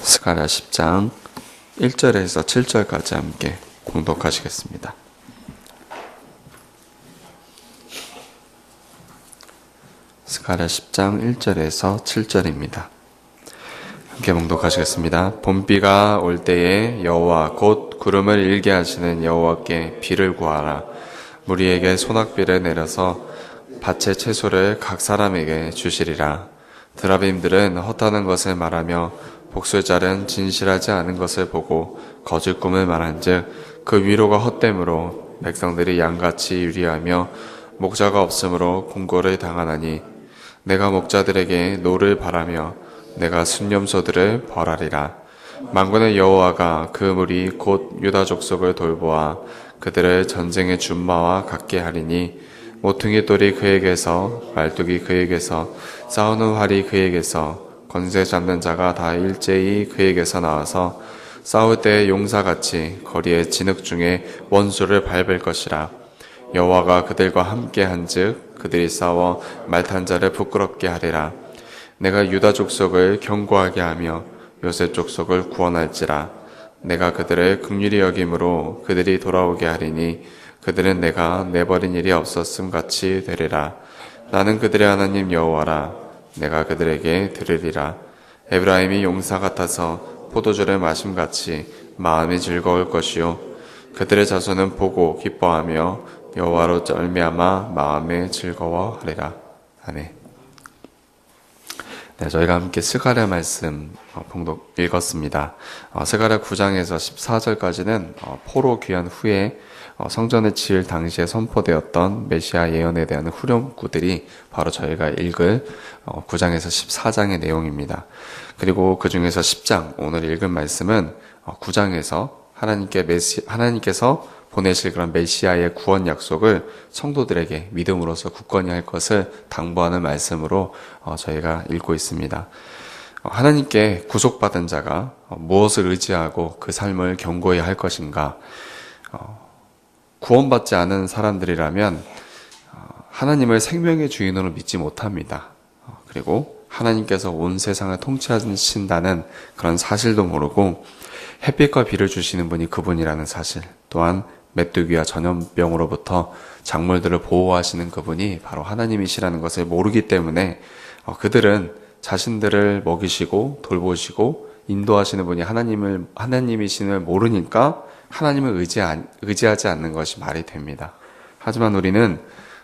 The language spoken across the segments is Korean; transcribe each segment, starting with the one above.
스가랴 10장 1절에서 7절까지 함께 봉독하시겠습니다. 스가랴 10장 1절에서 7절입니다. 함께 봉독하시겠습니다. 봄비가 올 때에 여호와 곧 구름을 일게 하시는 여호와께 비를 구하라. 무리에게 소낙비를 내려서 밭의 채소를 각 사람에게 주시리라. 드라빔들은 헛하는 것을 말하며 복술자는 진실하지 않은 것을 보고 거짓 꿈을 말한즉 그 위로가 헛됨으로 백성들이 양같이 유리하며 목자가 없으므로 공고를 당하나니 내가 목자들에게 노를 바라며 내가 순념소들을 벌하리라. 만군의 여호와가 그 무리 곧 유다 족속을 돌보아 그들을 전쟁의 준마와 같게 하리니 모퉁이 돌이 그에게서 말뚝이 그에게서 싸우는 활이 그에게서 권세 잡는 자가 다 일제히 그에게서 나와서 싸울 때의 용사같이 거리의 진흙 중에 원수를 밟을 것이라. 여호와가 그들과 함께 한즉 그들이 싸워 말탄 자를 부끄럽게 하리라. 내가 유다 족속을 견고하게 하며 요셉 족속을 구원할지라. 내가 그들을 긍휼히 여김으로 그들이 돌아오게 하리니 그들은 내가 내버린 일이 없었음 같이 되리라. 나는 그들의 하나님 여호와라. 내가 그들에게 들으리라. 에브라임이 용사 같아서 포도주를 마심같이 마음이 즐거울 것이요 그들의 자손은 보고 기뻐하며 여호와로 말미암아 마음에 즐거워하리라. 아멘. 네, 저희가 함께 스가랴 말씀 봉독 읽었습니다. 스가랴 9장에서 14절까지는 포로 귀환 후에 성전을 지을 당시에 선포되었던 메시아 예언에 대한 후렴구들이 바로 저희가 읽을 9장에서 14장의 내용입니다. 그리고 그 중에서 10장, 오늘 읽은 말씀은 9장에서 하나님께서 보내실 그런 메시아의 구원 약속을 성도들에게 믿음으로써 굳건히 할 것을 당부하는 말씀으로 저희가 읽고 있습니다. 하나님께 구속받은 자가 무엇을 의지하고 그 삶을 견고히 할 것인가? 구원받지 않은 사람들이라면 하나님을 생명의 주인으로 믿지 못합니다. 그리고 하나님께서 온 세상을 통치하신다는 그런 사실도 모르고 햇빛과 비를 주시는 분이 그분이라는 사실, 또한 메뚜기와 전염병으로부터 작물들을 보호하시는 그분이 바로 하나님이시라는 것을 모르기 때문에 그들은 자신들을 먹이시고 돌보시고 인도하시는 분이 하나님이심을 모르니까 하나님을 의지하지 않는 것이 말이 됩니다. 하지만 우리는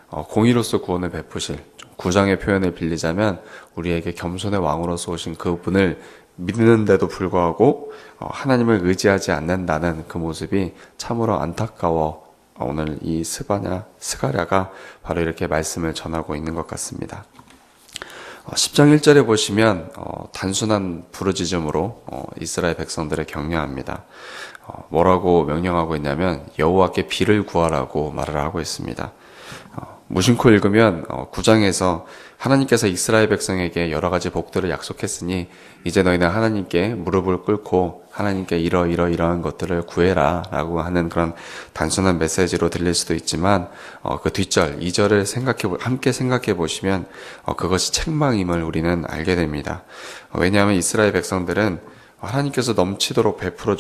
공의로서 구원을 베푸실, 구장의 표현을 빌리자면 우리에게 겸손의 왕으로서 오신 그분을 믿는데도 불구하고 하나님을 의지하지 않는다는 그 모습이 참으로 안타까워 오늘 이 스가랴가 바로 이렇게 말씀을 전하고 있는 것 같습니다. 10장 1절에 보시면 단순한 부르짖음으로 이스라엘 백성들을 격려합니다. 뭐라고 명령하고 있냐면 여호와께 비를 구하라고 말을 하고 있습니다. 무심코 읽으면 9장에서 하나님께서 이스라엘 백성에게 여러 가지 복들을 약속했으니 이제 너희는 하나님께 무릎을 꿇고 하나님께 이러한 것들을 구해라 라고 하는 그런 단순한 메시지로 들릴 수도 있지만 그 뒷절 2절을 함께 생각해 보시면 그것이 책망임을 우리는 알게 됩니다. 왜냐하면 이스라엘 백성들은 하나님께서 넘치도록 베풀어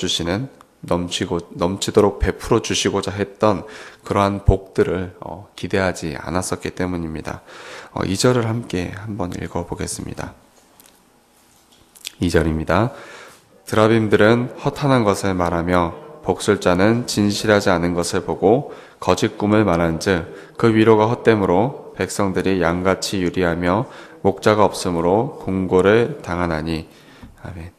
주시고자 했던 그러한 복들을 기대하지 않았었기 때문입니다. 2절을 함께 한번 읽어보겠습니다. 2절입니다. 드라빔들은 허탄한 것을 말하며 복술자는 진실하지 않은 것을 보고 거짓 꿈을 말한즉 그 위로가 헛됨으로 백성들이 양같이 유리하며 목자가 없으므로 공고를 당하나니. 아멘.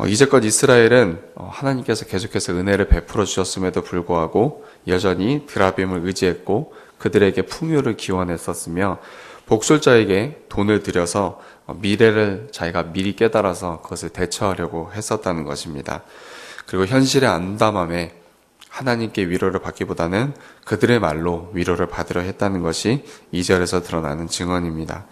이제껏 이스라엘은 하나님께서 계속해서 은혜를 베풀어 주셨음에도 불구하고 여전히 드라빔을 의지했고 그들에게 풍요를 기원했었으며 복술자에게 돈을 들여서 미래를 자기가 미리 깨달아서 그것을 대처하려고 했었다는 것입니다. 그리고 현실의 암담함에 하나님께 위로를 받기보다는 그들의 말로 위로를 받으려 했다는 것이 2절에서 드러나는 증언입니다.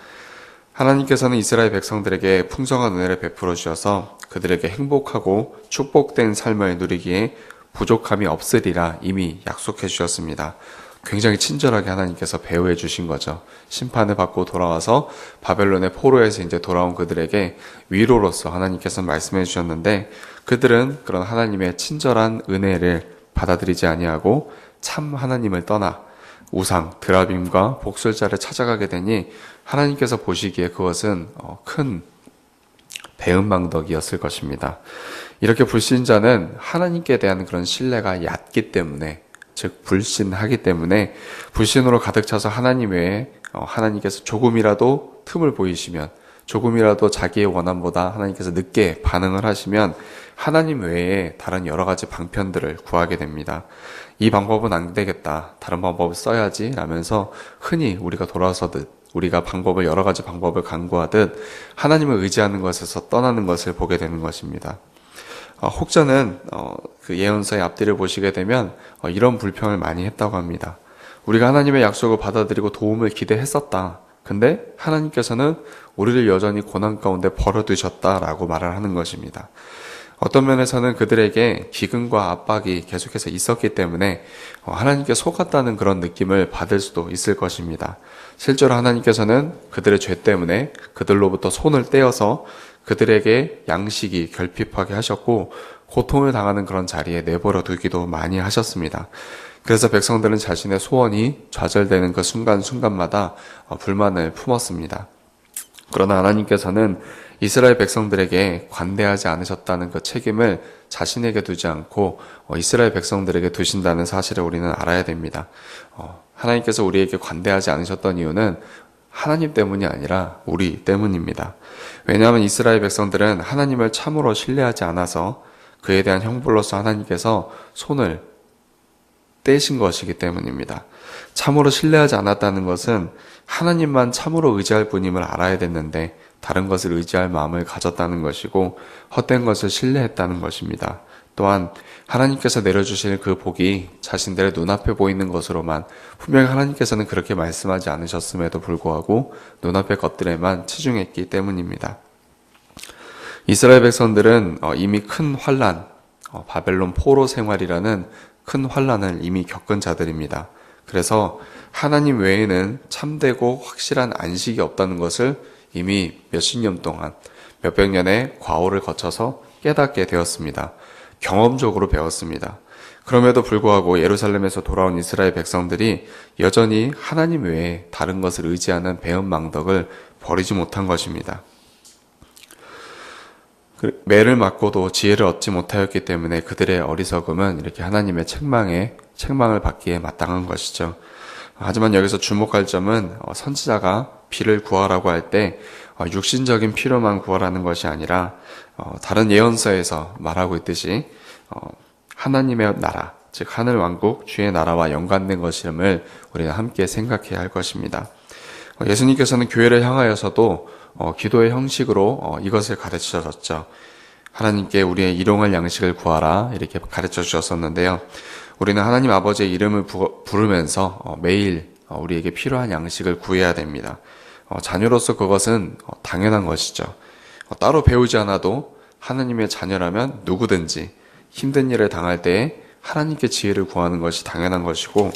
하나님께서는 이스라엘 백성들에게 풍성한 은혜를 베풀어 주셔서 그들에게 행복하고 축복된 삶을 누리기에 부족함이 없으리라 이미 약속해 주셨습니다. 굉장히 친절하게 하나님께서 배후해 주신 거죠. 심판을 받고 돌아와서 바벨론의 포로에서 이제 돌아온 그들에게 위로로서 하나님께서 말씀해 주셨는데, 그들은 그런 하나님의 친절한 은혜를 받아들이지 아니하고 참 하나님을 떠나 우상 드라빔과 복술자를 찾아가게 되니, 하나님께서 보시기에 그것은 큰 배은망덕이었을 것입니다. 이렇게 불신자는 하나님께 대한 그런 신뢰가 얕기 때문에, 즉 불신하기 때문에, 불신으로 가득 차서 하나님 외에 하나님께서 조금이라도 틈을 보이시면, 조금이라도 자기의 원함보다 하나님께서 늦게 반응을 하시면 하나님 외에 다른 여러 가지 방편들을 구하게 됩니다. 이 방법은 안 되겠다, 다른 방법을 써야지 라면서 흔히 우리가 돌아서듯, 우리가 여러 가지 방법을 강구하듯 하나님을 의지하는 것에서 떠나는 것을 보게 되는 것입니다. 혹자는 그 예언서의 앞뒤를 보시게 되면 이런 불평을 많이 했다고 합니다. 우리가 하나님의 약속을 받아들이고 도움을 기대했었다. 근데 하나님께서는 우리를 여전히 고난 가운데 버려두셨다라고 말을 하는 것입니다. 어떤 면에서는 그들에게 기근과 압박이 계속해서 있었기 때문에 하나님께 속았다는 그런 느낌을 받을 수도 있을 것입니다. 실제로 하나님께서는 그들의 죄 때문에 그들로부터 손을 떼어서 그들에게 양식이 결핍하게 하셨고, 고통을 당하는 그런 자리에 내버려 두기도 많이 하셨습니다. 그래서 백성들은 자신의 소원이 좌절되는 그 순간순간마다 불만을 품었습니다. 그러나 하나님께서는 이스라엘 백성들에게 관대하지 않으셨다는 그 책임을 자신에게 두지 않고 이스라엘 백성들에게 두신다는 사실을 우리는 알아야 됩니다. 하나님께서 우리에게 관대하지 않으셨던 이유는 하나님 때문이 아니라 우리 때문입니다. 왜냐하면 이스라엘 백성들은 하나님을 참으로 신뢰하지 않아서 그에 대한 형벌로서 하나님께서 손을 떼신 것이기 때문입니다. 참으로 신뢰하지 않았다는 것은 하나님만 참으로 의지할 뿐임을 알아야 됐는데 다른 것을 의지할 마음을 가졌다는 것이고, 헛된 것을 신뢰했다는 것입니다. 또한 하나님께서 내려주실 그 복이 자신들의 눈앞에 보이는 것으로만, 분명히 하나님께서는 그렇게 말씀하지 않으셨음에도 불구하고 눈앞의 것들에만 치중했기 때문입니다. 이스라엘 백성들은 이미 큰 환난, 바벨론 포로 생활이라는 큰 환난을 이미 겪은 자들입니다. 그래서 하나님 외에는 참되고 확실한 안식이 없다는 것을 이미 몇십 년 동안, 몇백 년의 과오를 거쳐서 깨닫게 되었습니다. 경험적으로 배웠습니다. 그럼에도 불구하고 예루살렘에서 돌아온 이스라엘 백성들이 여전히 하나님 외에 다른 것을 의지하는 배은망덕을 버리지 못한 것입니다. 매를 맞고도 지혜를 얻지 못하였기 때문에 그들의 어리석음은 이렇게 하나님의 책망을 받기에 마땅한 것이죠. 하지만 여기서 주목할 점은 선지자가 비를 구하라고 할 때 육신적인 필요만 구하라는 것이 아니라 다른 예언서에서 말하고 있듯이 하나님의 나라, 즉 하늘 왕국 주의 나라와 연관된 것임을 우리는 함께 생각해야 할 것입니다. 예수님께서는 교회를 향하여서도 기도의 형식으로 이것을 가르쳐 주셨죠. 하나님께 우리의 일용할 양식을 구하라, 이렇게 가르쳐 주셨었는데요. 우리는 하나님 아버지의 이름을 부르면서 매일 우리에게 필요한 양식을 구해야 됩니다. 자녀로서 그것은 당연한 것이죠. 따로 배우지 않아도 하나님의 자녀라면 누구든지 힘든 일을 당할 때에 하나님께 지혜를 구하는 것이 당연한 것이고,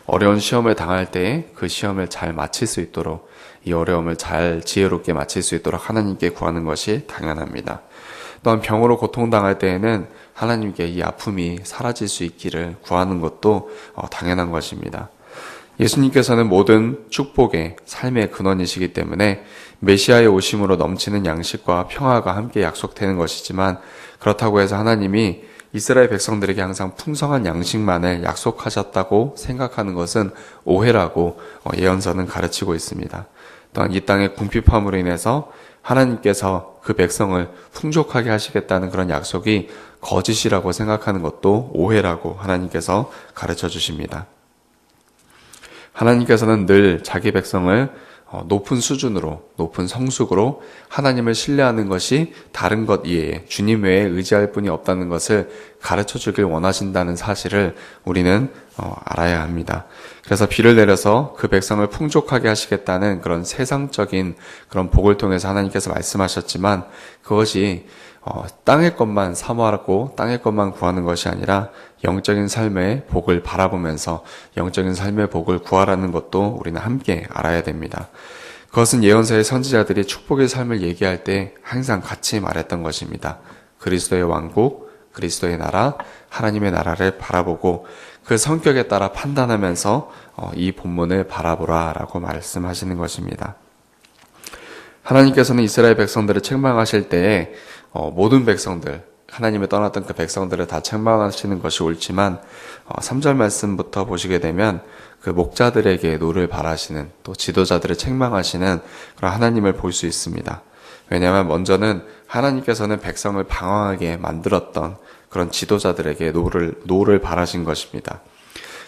어려운 시험을 당할 때에 그 시험을 잘 마칠 수 있도록, 이 어려움을 잘 지혜롭게 마칠 수 있도록 하나님께 구하는 것이 당연합니다. 또한 병으로 고통당할 때에는 하나님께 이 아픔이 사라질 수 있기를 구하는 것도 당연한 것입니다. 예수님께서는 모든 축복의 삶의 근원이시기 때문에 메시아의 오심으로 넘치는 양식과 평화가 함께 약속되는 것이지만, 그렇다고 해서 하나님이 이스라엘 백성들에게 항상 풍성한 양식만을 약속하셨다고 생각하는 것은 오해라고 예언서는 가르치고 있습니다. 또한 이 땅의 궁핍함으로 인해서 하나님께서 그 백성을 풍족하게 하시겠다는 그런 약속이 거짓이라고 생각하는 것도 오해라고 하나님께서 가르쳐 주십니다. 하나님께서는 늘 자기 백성을 높은 수준으로, 높은 성숙으로 하나님을 신뢰하는 것이 다른 것 이외에, 주님 외에 의지할 분이 없다는 것을 가르쳐 주길 원하신다는 사실을 우리는 알아야 합니다. 그래서 비를 내려서 그 백성을 풍족하게 하시겠다는 그런 세상적인 그런 복을 통해서 하나님께서 말씀하셨지만, 그것이 땅의 것만 사모하고 땅의 것만 구하는 것이 아니라 영적인 삶의 복을 바라보면서 영적인 삶의 복을 구하라는 것도 우리는 함께 알아야 됩니다. 그것은 예언서의 선지자들이 축복의 삶을 얘기할 때 항상 같이 말했던 것입니다. 그리스도의 왕국, 그리스도의 나라, 하나님의 나라를 바라보고 그 성격에 따라 판단하면서 이 본문을 바라보라 라고 말씀하시는 것입니다. 하나님께서는 이스라엘 백성들을 책망하실 때에 모든 백성들, 하나님을 떠났던 그 백성들을 다 책망하시는 것이 옳지만 3절 말씀부터 보시게 되면 그 목자들에게 노를 바라시는, 또 지도자들을 책망하시는 그런 하나님을 볼 수 있습니다. 왜냐하면 먼저는 하나님께서는 백성을 방황하게 만들었던 그런 지도자들에게 노를 바라신 것입니다.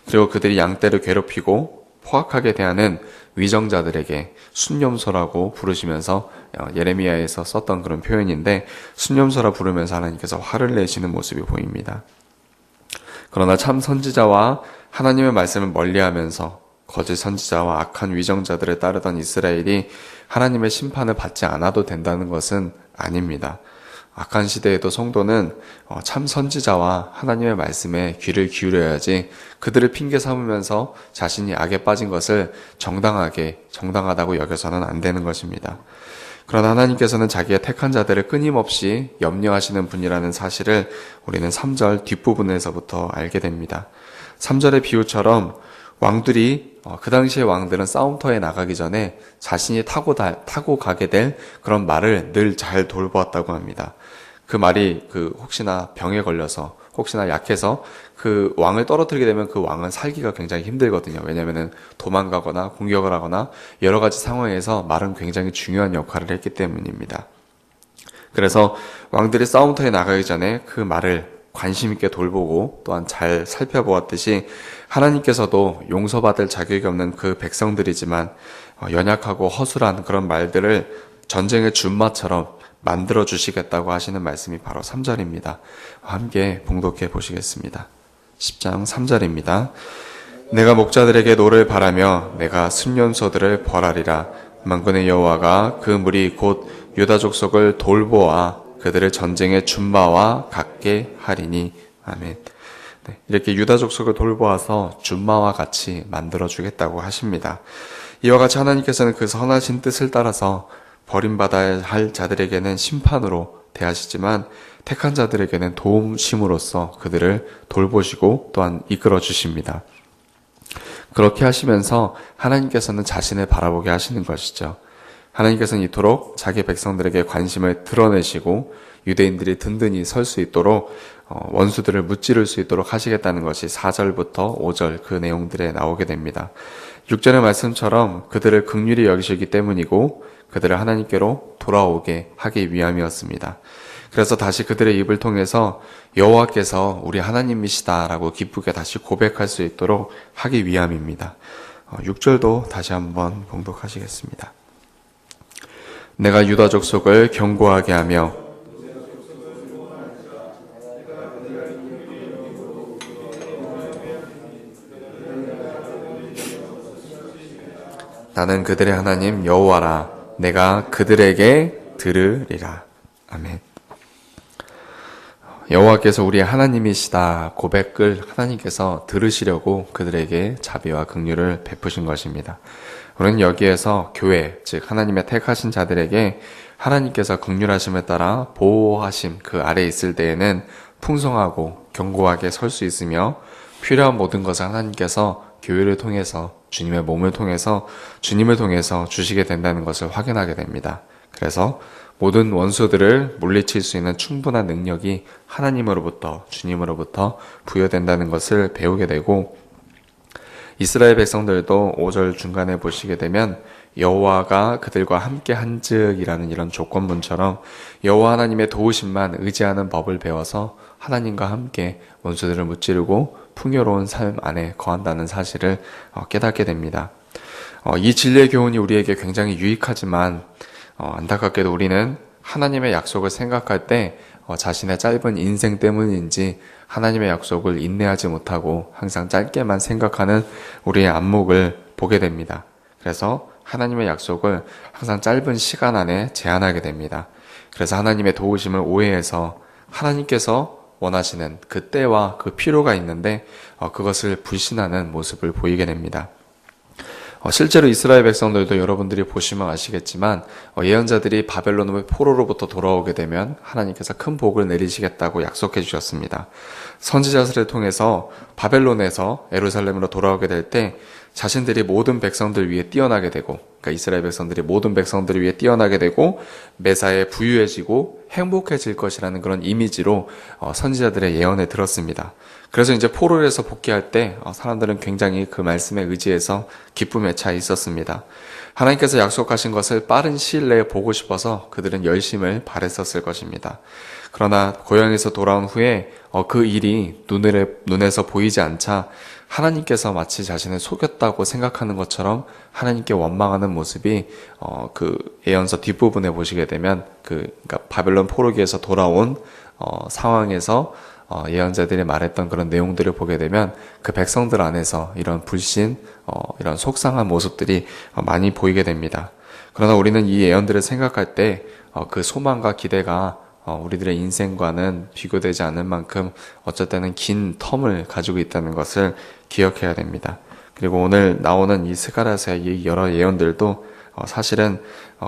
그리고 그들이 양떼를 괴롭히고 포악하게 대하는 위정자들에게 순념소라고 부르시면서 예레미야에서 썼던 그런 표현인데, 순념소라 부르면서 하나님께서 화를 내시는 모습이 보입니다. 그러나 참 선지자와 하나님의 말씀을 멀리하면서 거짓 선지자와 악한 위정자들을 따르던 이스라엘이 하나님의 심판을 받지 않아도 된다는 것은 아닙니다. 악한 시대에도 성도는 참 선지자와 하나님의 말씀에 귀를 기울여야지 그들을 핑계 삼으면서 자신이 악에 빠진 것을 정당하다고 여겨서는 안 되는 것입니다. 그러나 하나님께서는 자기의 택한 자들을 끊임없이 염려하시는 분이라는 사실을 우리는 3절 뒷부분에서부터 알게 됩니다. 3절의 비유처럼 왕들이 그 당시의 왕들은 싸움터에 나가기 전에 자신이 타고 가게 될 그런 말을 늘 잘 돌보았다고 합니다. 그 말이 혹시나 병에 걸려서 혹시나 약해서 그 왕을 떨어뜨리게 되면 그 왕은 살기가 굉장히 힘들거든요. 왜냐하면 도망가거나 공격을 하거나 여러 가지 상황에서 말은 굉장히 중요한 역할을 했기 때문입니다. 그래서 왕들이 싸움터에 나가기 전에 그 말을 관심 있게 돌보고 또한 잘 살펴보았듯이 하나님께서도 용서받을 자격이 없는 그 백성들이지만 연약하고 허술한 그런 말들을 전쟁의 준마처럼 만들어 주시겠다고 하시는 말씀이 바로 3절입니다. 함께 봉독해 보시겠습니다. 10장 3절입니다. 내가 목자들에게 노를 바라며 내가 순년소들을 벌하리라. 만군의 여호와가 그 무리 곧 유다 족속을 돌보아 그들을 전쟁의 준마와 같게 하리니. 아멘. 네, 이렇게 유다 족속을 돌보아서 준마와 같이 만들어 주겠다고 하십니다. 이와 같이 하나님께서는 그 선하신 뜻을 따라서 버림받아야 할 자들에게는 심판으로 대하시지만 택한 자들에게는 도움심으로써 그들을 돌보시고 또한 이끌어 주십니다. 그렇게 하시면서 하나님께서는 자신을 바라보게 하시는 것이죠. 하나님께서는 이토록 자기 백성들에게 관심을 드러내시고 유대인들이 든든히 설 수 있도록 원수들을 무찌를 수 있도록 하시겠다는 것이 4절부터 5절 그 내용들에 나오게 됩니다. 6절의 말씀처럼 그들을 긍휼히 여기시기 때문이고 그들을 하나님께로 돌아오게 하기 위함이었습니다. 그래서 다시 그들의 입을 통해서 여호와께서 우리 하나님이시다라고 기쁘게 다시 고백할 수 있도록 하기 위함입니다. 6절도 다시 한번 봉독하시겠습니다. 내가 유다 족속을 견고하게 하며 나는 그들의 하나님 여호와라. 내가 그들에게 들으리라. 아멘. 여호와께서 우리의 하나님이시다 고백을 하나님께서 들으시려고 그들에게 자비와 긍휼을 베푸신 것입니다. 우리는 여기에서 교회, 즉 하나님의 택하신 자들에게 하나님께서 긍휼하심에 따라 보호하심 그 아래에 있을 때에는 풍성하고 견고하게 설 수 있으며 필요한 모든 것을 하나님께서 교회를 통해서 주님의 몸을 통해서 주님을 통해서 주시게 된다는 것을 확인하게 됩니다. 그래서 모든 원수들을 물리칠 수 있는 충분한 능력이 하나님으로부터 주님으로부터 부여된다는 것을 배우게 되고, 이스라엘 백성들도 5절 중간에 보시게 되면 여호와가 그들과 함께 한즉이라는 이런 조건문처럼 여호와 하나님의 도우심만 의지하는 법을 배워서 하나님과 함께 원수들을 무찌르고 풍요로운 삶 안에 거한다는 사실을 깨닫게 됩니다. 이 진리의 교훈이 우리에게 굉장히 유익하지만 안타깝게도 우리는 하나님의 약속을 생각할 때 자신의 짧은 인생 때문인지 하나님의 약속을 인내하지 못하고 항상 짧게만 생각하는 우리의 안목을 보게 됩니다. 그래서 하나님의 약속을 항상 짧은 시간 안에 제한하게 됩니다. 그래서 하나님의 도우심을 오해해서 하나님께서 원하시는 그 때와 그 필요가 있는데 그것을 불신하는 모습을 보이게 됩니다. 실제로 이스라엘 백성들도 여러분들이 보시면 아시겠지만 예언자들이 바벨론의 포로로부터 돌아오게 되면 하나님께서 큰 복을 내리시겠다고 약속해 주셨습니다. 선지자들을 통해서 바벨론에서 예루살렘으로 돌아오게 될 때 자신들이 모든 백성들 위에 뛰어나게 되고, 그러니까 이스라엘 백성들이 모든 백성들 위에 뛰어나게 되고 매사에 부유해지고 행복해질 것이라는 그런 이미지로 선지자들의 예언에 들었습니다. 그래서 이제 포로에서 복귀할 때 사람들은 굉장히 그 말씀에 의지해서 기쁨에 차 있었습니다. 하나님께서 약속하신 것을 빠른 시일 내에 보고 싶어서 그들은 열심을 발했었을 것입니다. 그러나 고향에서 돌아온 후에 그 일이 눈에서 보이지 않자 하나님께서 마치 자신을 속였다고 생각하는 것처럼 하나님께 원망하는 모습이 그 예언서 뒷부분에 보시게 되면 그러니까 바벨론 포로기에서 돌아온 상황에서 예언자들이 말했던 그런 내용들을 보게 되면 그 백성들 안에서 이런 불신, 이런 속상한 모습들이 많이 보이게 됩니다. 그러나 우리는 이 예언들을 생각할 때 그 소망과 기대가 우리들의 인생과는 비교되지 않을 만큼 어쩔 때는 긴 텀을 가지고 있다는 것을 기억해야 됩니다. 그리고 오늘 나오는 이 스가랴서의 이 여러 예언들도 사실은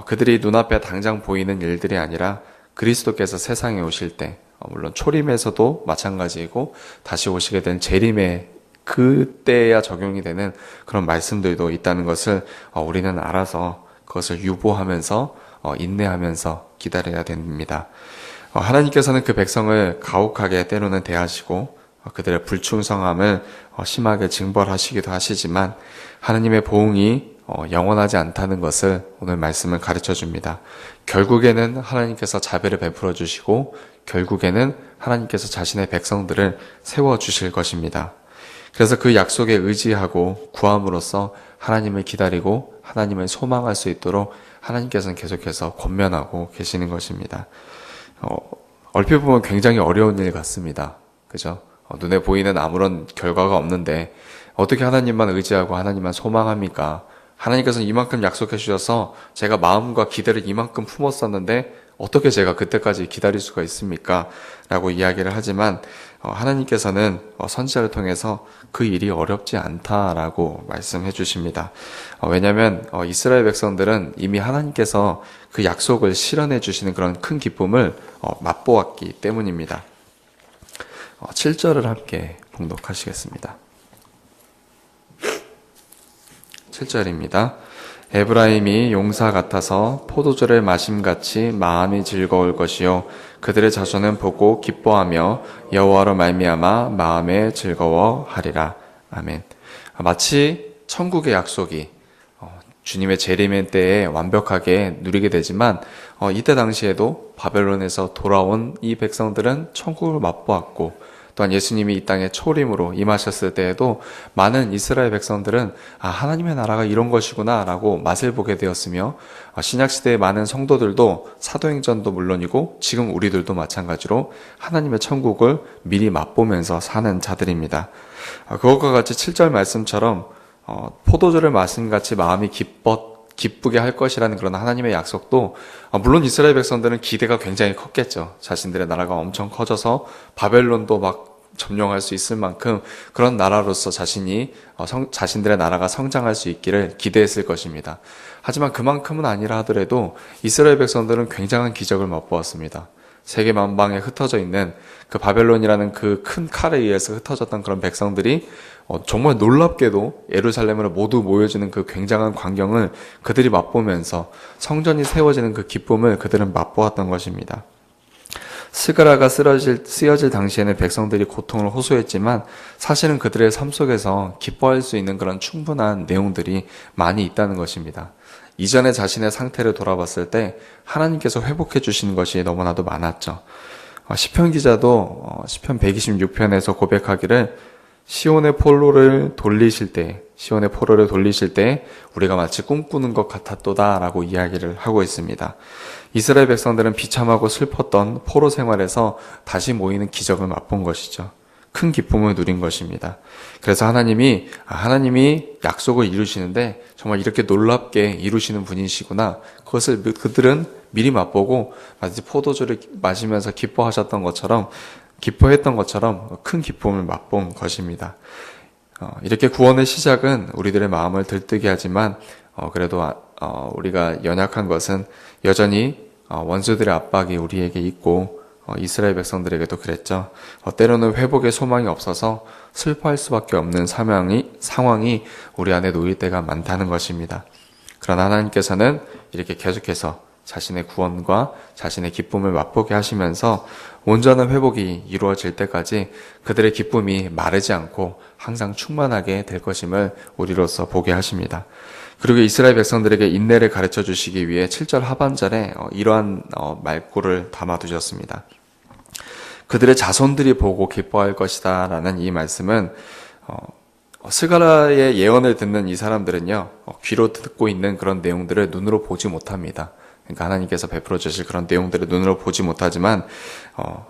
그들이 눈앞에 당장 보이는 일들이 아니라 그리스도께서 세상에 오실 때, 물론 초림에서도 마찬가지이고 다시 오시게 된 재림의 그때야 적용이 되는 그런 말씀들도 있다는 것을 우리는 알아서 그것을 유보하면서 인내하면서 기다려야 됩니다. 하나님께서는 그 백성을 가혹하게 때로는 대하시고 그들의 불충성함을 심하게 징벌하시기도 하시지만 하나님의 보응이 영원하지 않다는 것을 오늘 말씀을 가르쳐 줍니다. 결국에는 하나님께서 자비를 베풀어 주시고 결국에는 하나님께서 자신의 백성들을 세워 주실 것입니다. 그래서 그 약속에 의지하고 구함으로써 하나님을 기다리고 하나님을 소망할 수 있도록 하나님께서는 계속해서 권면하고 계시는 것입니다. 얼핏 보면 굉장히 어려운 일 같습니다. 그죠? 눈에 보이는 아무런 결과가 없는데 어떻게 하나님만 의지하고 하나님만 소망합니까? 하나님께서는 이만큼 약속해 주셔서 제가 마음과 기대를 이만큼 품었었는데 어떻게 제가 그때까지 기다릴 수가 있습니까? 라고 이야기를 하지만 하나님께서는 선지자를 통해서 그 일이 어렵지 않다라고 말씀해 주십니다. 왜냐하면 이스라엘 백성들은 이미 하나님께서 그 약속을 실현해 주시는 그런 큰 기쁨을 맛보았기 때문입니다. 7절을 함께 봉독하시겠습니다. 7절입니다. 에브라임이 용사 같아서 포도주를 마심같이 마음이 즐거울 것이요 그들의 자손은 보고 기뻐하며 여호와로 말미암아 마음에 즐거워하리라. 아멘. 마치 천국의 약속이 주님의 재림의 때에 완벽하게 누리게 되지만 이때 당시에도 바벨론에서 돌아온 이 백성들은 천국을 맛보았고 또한 예수님이 이 땅에 초림으로 임하셨을 때에도 많은 이스라엘 백성들은 하나님의 나라가 이런 것이구나 라고 맛을 보게 되었으며 신약시대의 많은 성도들도 사도행전도 물론이고 지금 우리들도 마찬가지로 하나님의 천국을 미리 맛보면서 사는 자들입니다. 그것과 같이 7절 말씀처럼 포도주를 마심같이 마음이 기쁘게 할 것이라는 그런 하나님의 약속도 물론 이스라엘 백성들은 기대가 굉장히 컸겠죠. 자신들의 나라가 엄청 커져서 바벨론도 막 점령할 수 있을 만큼 그런 나라로서 자신들의 나라가 성장할 수 있기를 기대했을 것입니다. 하지만 그만큼은 아니라 하더라도 이스라엘 백성들은 굉장한 기적을 맛보았습니다. 세계 만방에 흩어져 있는 그 바벨론이라는 그 큰 칼에 의해서 흩어졌던 그런 백성들이 정말 놀랍게도 예루살렘으로 모두 모여지는 그 굉장한 광경을 그들이 맛보면서 성전이 세워지는 그 기쁨을 그들은 맛보았던 것입니다. 스가랴가 쓰여질 당시에는 백성들이 고통을 호소했지만 사실은 그들의 삶 속에서 기뻐할 수 있는 그런 충분한 내용들이 많이 있다는 것입니다. 이전에 자신의 상태를 돌아봤을 때 하나님께서 회복해 주시는 것이 너무나도 많았죠. 시편 기자도 시편 126편에서 고백하기를 시온의 포로를 돌리실 때 우리가 마치 꿈꾸는 것 같았도다라고 이야기를 하고 있습니다. 이스라엘 백성들은 비참하고 슬펐던 포로 생활에서 다시 모이는 기적을 맛본 것이죠. 큰 기쁨을 누린 것입니다. 그래서 하나님이 약속을 이루시는데 정말 이렇게 놀랍게 이루시는 분이시구나. 그것을 그들은 미리 맛보고 마치 포도주를 마시면서 기뻐했던 것처럼 큰 기쁨을 맛본 것입니다. 이렇게 구원의 시작은 우리들의 마음을 들뜨게 하지만 그래도 우리가 연약한 것은 여전히 원수들의 압박이 우리에게 있고 이스라엘 백성들에게도 그랬죠. 때로는 회복의 소망이 없어서 슬퍼할 수밖에 없는 상황이 우리 안에 놓일 때가 많다는 것입니다. 그러나 하나님께서는 이렇게 계속해서 자신의 구원과 자신의 기쁨을 맛보게 하시면서 온전한 회복이 이루어질 때까지 그들의 기쁨이 마르지 않고 항상 충만하게 될 것임을 우리로서 보게 하십니다. 그리고 이스라엘 백성들에게 인내를 가르쳐 주시기 위해 7절 하반절에 이러한 말구를 담아두셨습니다. 그들의 자손들이 보고 기뻐할 것이다 라는 이 말씀은 스가랴의 예언을 듣는 이 사람들은요, 귀로 듣고 있는 그런 내용들을 눈으로 보지 못합니다. 그러니까 하나님께서 베풀어 주실 그런 내용들을 눈으로 보지 못하지만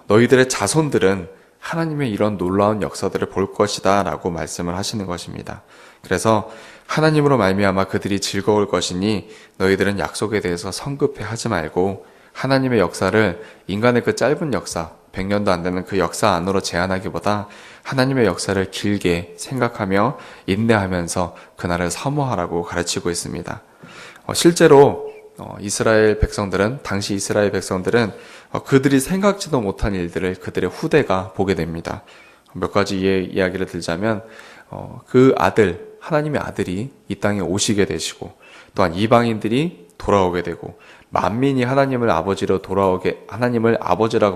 너희들의 자손들은 하나님의 이런 놀라운 역사들을 볼 것이다 라고 말씀을 하시는 것입니다. 그래서 하나님으로 말미암아 그들이 즐거울 것이니 너희들은 약속에 대해서 성급해 하지 말고 하나님의 역사를 인간의 그 짧은 역사 100년도 안 되는 그 역사 안으로 제한하기보다 하나님의 역사를 길게 생각하며 인내하면서 그날을 사모하라고 가르치고 있습니다. 실제로 당시 이스라엘 백성들은 그들이 생각지도 못한 일들을 그들의 후대가 보게 됩니다. 몇 가지 이야기를 들자면 하나님의 아들이 이 땅에 오시게 되시고 또한 이방인들이 돌아오게 되고 만민이 하나님을 아버지라고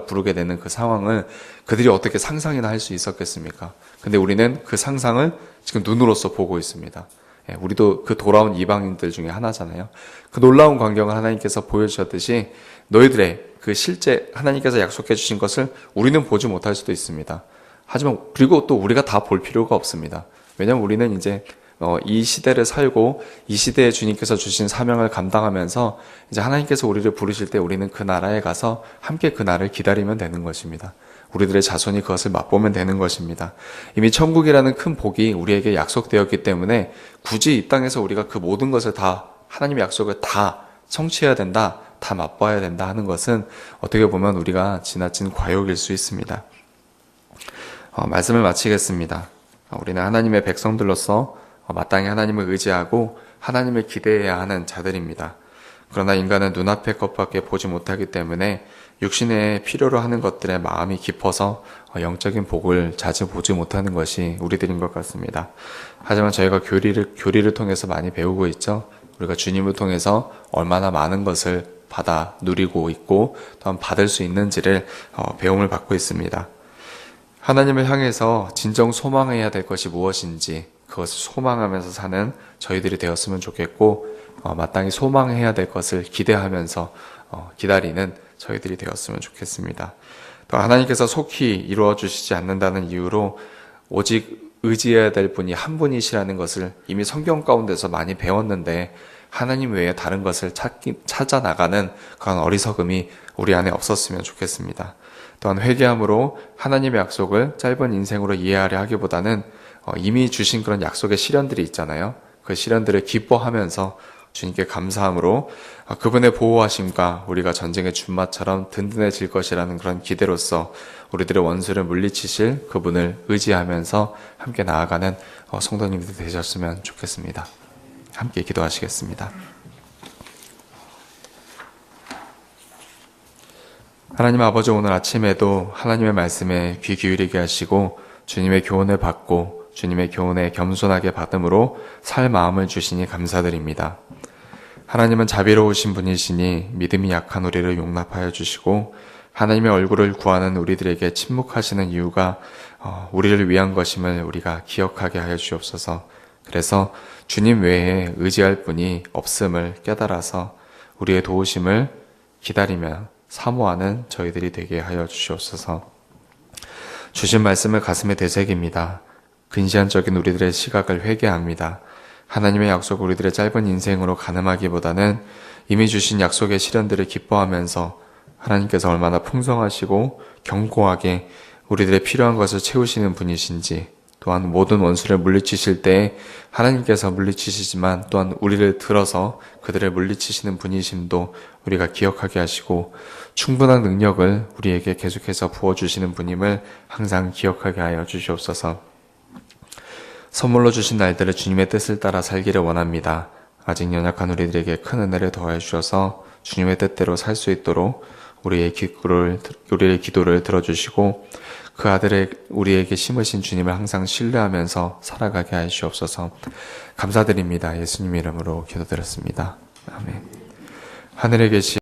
부르게 되는 그 상황을 그들이 어떻게 상상이나 할 수 있었겠습니까? 근데 우리는 그 상상을 지금 눈으로서 보고 있습니다. 우리도 그 돌아온 이방인들 중에 하나잖아요. 그 놀라운 광경을 하나님께서 보여주셨듯이 너희들의 그 실제 하나님께서 약속해 주신 것을 우리는 보지 못할 수도 있습니다. 하지만 그리고 또 우리가 다 볼 필요가 없습니다. 왜냐하면 우리는 이제 이 시대를 살고 이 시대에 주님께서 주신 사명을 감당하면서 이제 하나님께서 우리를 부르실 때 우리는 그 나라에 가서 함께 그 날을 기다리면 되는 것입니다. 우리들의 자손이 그것을 맛보면 되는 것입니다. 이미 천국이라는 큰 복이 우리에게 약속되었기 때문에 굳이 이 땅에서 우리가 그 모든 것을 다 하나님의 약속을 다 성취해야 된다, 다 맛봐야 된다 하는 것은 어떻게 보면 우리가 지나친 과욕일 수 있습니다. 말씀을 마치겠습니다. 우리는 하나님의 백성들로서 마땅히 하나님을 의지하고 하나님을 기대해야 하는 자들입니다. 그러나 인간은 눈앞의 것밖에 보지 못하기 때문에 육신에 필요로 하는 것들에 마음이 깊어서 영적인 복을 자주 보지 못하는 것이 우리들인 것 같습니다. 하지만 저희가 교리를 통해서 많이 배우고 있죠. 우리가 주님을 통해서 얼마나 많은 것을 받아 누리고 있고 또한 받을 수 있는지를 배움을 받고 있습니다. 하나님을 향해서 진정 소망해야 될 것이 무엇인지 그것을 소망하면서 사는 저희들이 되었으면 좋겠고 마땅히 소망해야 될 것을 기대하면서 기다리는 저희들이 되었으면 좋겠습니다. 또 하나님께서 속히 이루어 주시지 않는다는 이유로 오직 의지해야 될 분이 한 분이시라는 것을 이미 성경 가운데서 많이 배웠는데 하나님 외에 다른 것을 찾아 나가는 그런 어리석음이 우리 안에 없었으면 좋겠습니다. 또한 회개함으로 하나님의 약속을 짧은 인생으로 이해하려 하기보다는 이미 주신 그런 약속의 시련들이 있잖아요. 그 시련들을 기뻐하면서 주님께 감사함으로 그분의 보호하심과 우리가 전쟁의 준마처럼 든든해질 것이라는 그런 기대로서 우리들의 원수를 물리치실 그분을 의지하면서 함께 나아가는 성도님들 되셨으면 좋겠습니다. 함께 기도하시겠습니다. 하나님 아버지, 오늘 아침에도 하나님의 말씀에 귀 기울이게 하시고 주님의 교훈을 받고 주님의 교훈에 겸손하게 받음으로 살 마음을 주시니 감사드립니다. 하나님은 자비로우신 분이시니 믿음이 약한 우리를 용납하여 주시고 하나님의 얼굴을 구하는 우리들에게 침묵하시는 이유가 우리를 위한 것임을 우리가 기억하게 하여 주옵소서. 그래서 주님 외에 의지할 분이 없음을 깨달아서 우리의 도우심을 기다리며 사모하는 저희들이 되게 하여 주시옵소서. 주신 말씀을 가슴에 되새깁니다. 근시안적인 우리들의 시각을 회개합니다. 하나님의 약속 우리들의 짧은 인생으로 가늠하기보다는 이미 주신 약속의 시련들을 기뻐하면서 하나님께서 얼마나 풍성하시고 견고하게 우리들의 필요한 것을 채우시는 분이신지, 또한 모든 원수를 물리치실 때 하나님께서 물리치시지만 또한 우리를 들어서 그들을 물리치시는 분이심도 우리가 기억하게 하시고 충분한 능력을 우리에게 계속해서 부어주시는 분임을 항상 기억하게 하여 주시옵소서. 선물로 주신 날들을 주님의 뜻을 따라 살기를 원합니다. 아직 연약한 우리들에게 큰 은혜를 더해 주셔서 주님의 뜻대로 살 수 있도록 우리의 기도를 들어주시고 그 아들의 우리에게 심으신 주님을 항상 신뢰하면서 살아가게 하여 주옵소서. 감사드립니다. 예수님 이름으로 기도드렸습니다. 아멘. 하늘에 계신